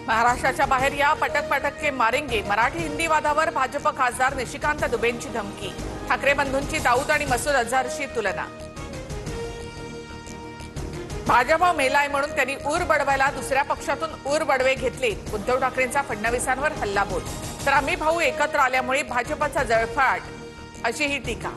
महाराष्ट्राच्या बाहेर या, पटक पटक के मारेंगे। मराठी हिंदी वादावर भाजप खासदार निशिकांत दुबेंची धमकी। ठाकरे बंधूंची दाऊद आणि मसूद अझहरशी तुलना। भाजप मेलाय म्हणून त्यांनी ऊर बडवायला दुसऱ्या पक्षातून ऊर बडवे घेतले। उद्धव ठाकरेंचा फडणवीसांवर हल्लाबोल। तर आम्ही भाऊ एकत्र आल्यामुळे भाजपचा जळफाट, अशी ही टीका।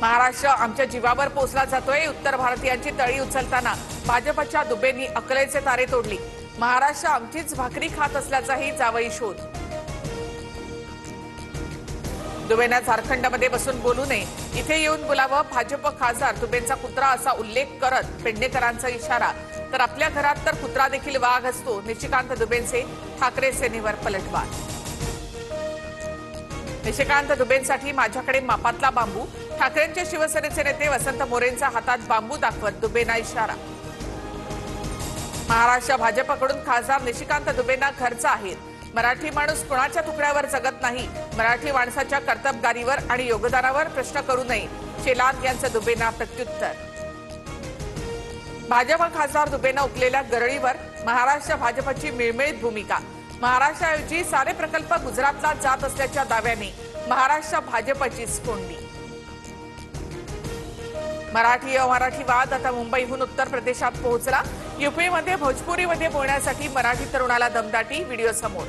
महाराष्ट्र आमच्या जीवावर पोचला जातोय। उत्तर भारतीयांची तळी उचलताना भाजपच्या दुबेंनी अकलेचे तारे तोडली। महाराष्ट्र आमचीच भाकरी खात असल्याचाही जावई शोध। दुबेंना झारखंडमध्ये बसून बोलू नये, इथे येऊन बोलावं भाजप खासदार दुबेंचा कुत्रा असा उल्लेख करत पेडणेकरांचा इशारा। तर आपल्या घरात तर कुत्रा देखील वाघ असतो। निशिकांत दुबेंचे ठाकरे सेनेवर पलटवार। निशिकांत दुबेंसाठी माझ्याकडे मापातला बांबू। ठाकरेंचे शिवसेनेचे नेते वसंत मोरेंचा हातात बांबू दाखवत दुबेंना इशारा। महाराष्ट्र भाजपकडून खासदार निशिकांत दुबेंना खर्च आहे। मराठी माणूस कोणाच्या तुकड्यावर जगत नाही। मराठी माणसाच्या कर्तबगारीवर आणि योगदानावर प्रश्न करू नये। शेलार यांचं दुबेंना प्रत्युत्तर। भाजप खासदार दुबेंना उकलेल्या गरळीवर महाराष्ट्र भाजपची मिळमिळीत भूमिका। महाराष्ट्राऐवजी सारे प्रकल्प गुजरातला जात असल्याच्या दाव्याने महाराष्ट्र भाजपचीच कोंडी। मराठी अमराठी वाद आता मुंबईहून उत्तर प्रदेशात पोहोचला। यूपीमध्ये भोजपुरीमध्ये बोलण्यासाठी मराठी तरुणाला दमदाटी। व्हिडिओ समोर।